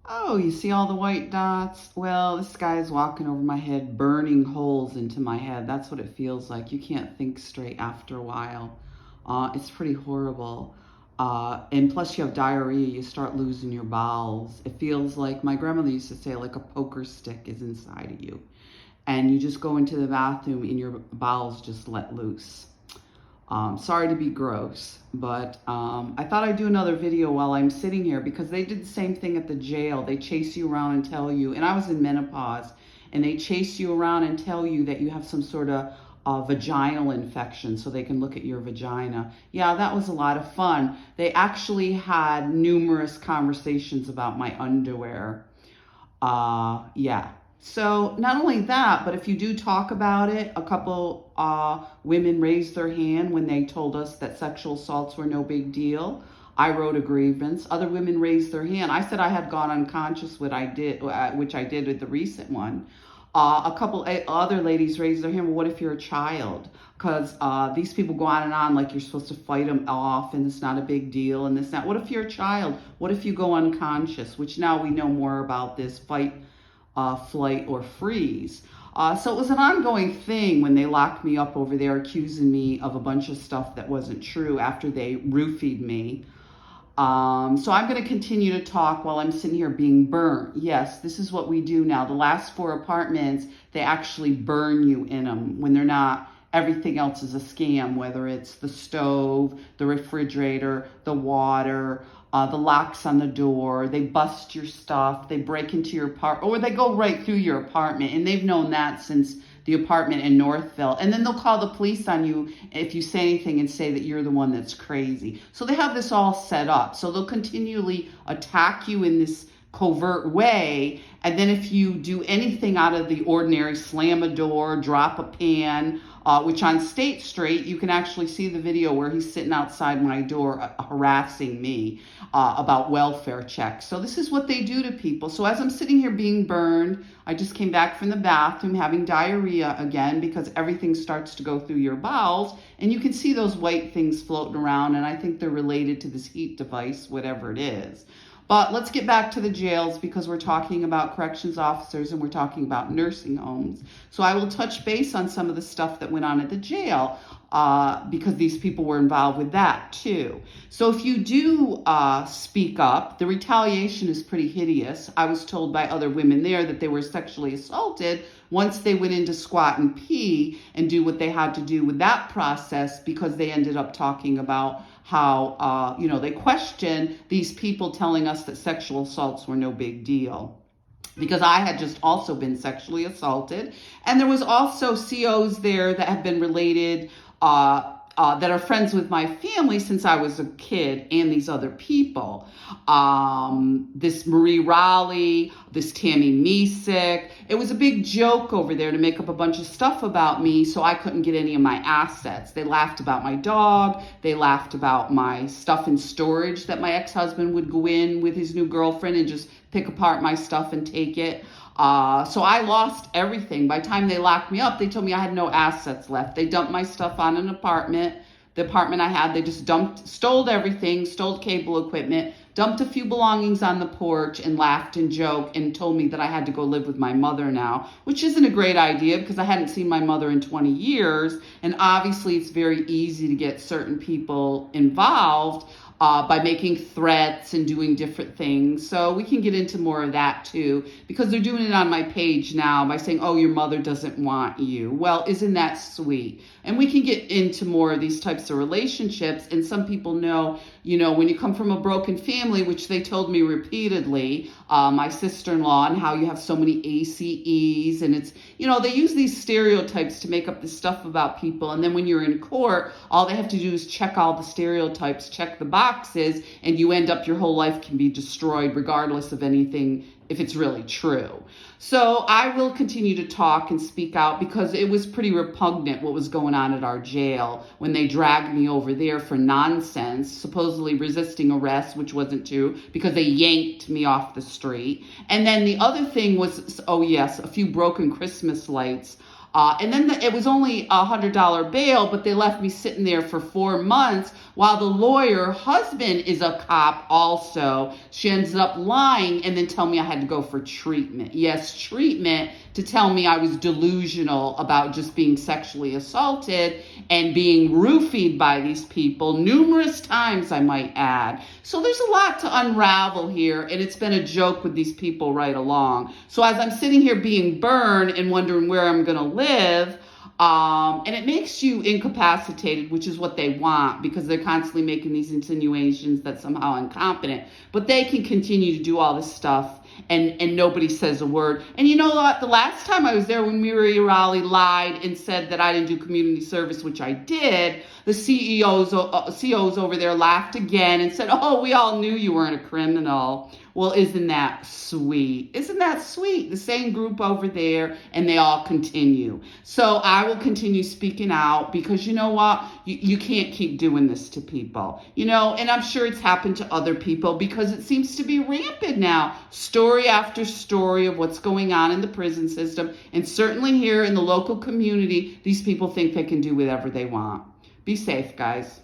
Oh, you see all the white dots? Well, this guy's walking over my head, burning holes into my head. That's what it feels like. You can't think straight after a while. It's pretty horrible. And plus you have diarrhea, you start losing your bowels. It feels like, my grandmother used to say, like a poker stick is inside of you. And you just go into the bathroom and your bowels just let loose. Sorry to be gross, but I thought I'd do another video while I'm sitting here because they did the same thing at the jail. They chase you around and tell you, and I was in menopause, and they chase you around and tell you that you have some sort of vaginal infection so they can look at your vagina. Yeah, that was a lot of fun. They actually had numerous conversations about my underwear. Yeah. So not only that, but if you do talk about it, a couple women raised their hand when they told us that sexual assaults were no big deal. I wrote a grievance. Other women raised their hand. I said I had gone unconscious, which I did with the recent one. A couple other ladies raised their hand. Well, what if you're a child? Because these people go on and on like you're supposed to fight them off and it's not a big deal and this, that. What if you're a child? What if you go unconscious? Which now we know more about this fight, flight, or freeze. So it was an ongoing thing when they locked me up over there accusing me of a bunch of stuff that wasn't true after they roofied me. So I'm going to continue to talk while I'm sitting here being burnt. Yes, this is what we do now. The last 4 apartments, they actually burn you in them when they're not. Everything else is a scam, whether it's the stove, the refrigerator, the water, the locks on the door. They bust your stuff. They break into your apartment, or they go right through your apartment. And they've known that since the apartment in Northville. And then they'll call the police on you if you say anything and say that you're the one that's crazy. So they have this all set up. So they'll continually attack you in this covert way. And then if you do anything out of the ordinary, slam a door, drop a pan, which on State Street, you can actually see the video where he's sitting outside my door harassing me about welfare checks. So this is what they do to people. So as I'm sitting here being burned, I just came back from the bathroom having diarrhea again because everything starts to go through your bowels. And you can see those white things floating around, and I think they're related to this heat device, whatever it is. But let's get back to the jails because we're talking about corrections officers and we're talking about nursing homes. So I will touch base on some of the stuff that went on at the jail because these people were involved with that too. So if you do speak up, the retaliation is pretty hideous. I was told by other women there that they were sexually assaulted once they went in to squat and pee and do what they had to do with that process because they ended up talking about how, they questioned these people telling us that sexual assaults were no big deal. Because I had just also been sexually assaulted. And there was also COs there that have been related, that are friends with my family since I was a kid, and these other people. This Marie Raleigh, this Tammy Misick. It was a big joke over there to make up a bunch of stuff about me so I couldn't get any of my assets. They laughed about my dog. They laughed about my stuff in storage that my ex-husband would go in with his new girlfriend and just pick apart my stuff and take it. So I lost everything. By the time they locked me up, they told me I had no assets left. They dumped my stuff on an apartment. The apartment I had, they just stole everything, stole cable equipment, dumped a few belongings on the porch and laughed and joked and told me that I had to go live with my mother now, which isn't a great idea because I hadn't seen my mother in 20 years. And obviously it's very easy to get certain people involved by making threats and doing different things. So we can get into more of that too, because they're doing it on my page now by saying, oh, your mother doesn't want you. Well, isn't that sweet? And we can get into more of these types of relationships. And some people know, when you come from a broken family, which they told me repeatedly, my sister-in-law, and how you have so many ACEs. And it's, they use these stereotypes to make up this stuff about people. And then when you're in court, all they have to do is check all the stereotypes, check the boxes, and you end up, your whole life can be destroyed regardless of anything, if it's really true. So I will continue to talk and speak out because it was pretty repugnant what was going on at our jail when they dragged me over there for nonsense, supposedly resisting arrest, which wasn't true because they yanked me off the street. And then the other thing was, oh yes, a few broken Christmas lights And then it was only $100 bail, but they left me sitting there for 4 months while the lawyer, husband, is a cop also. She ends up lying and then tell me I had to go for treatment. Yes, treatment, to tell me I was delusional about just being sexually assaulted and being roofied by these people numerous times, I might add. So there's a lot to unravel here, and it's been a joke with these people right along. So as I'm sitting here being burned and wondering where I'm going to live, and it makes you incapacitated, which is what they want, because they're constantly making these insinuations that somehow I'm incompetent. But they can continue to do all this stuff, and nobody says a word. And you know what? The last time I was there, when Miri Raleigh lied and said that I didn't do community service, which I did, the CEOs over there laughed again and said, "Oh, we all knew you weren't a criminal." Well, isn't that sweet? Isn't that sweet? The same group over there, and they all continue. So I will continue speaking out, because you know what? You can't keep doing this to people. And I'm sure it's happened to other people, because it seems to be rampant now. Story after story of what's going on in the prison system. And certainly here in the local community, these people think they can do whatever they want. Be safe, guys.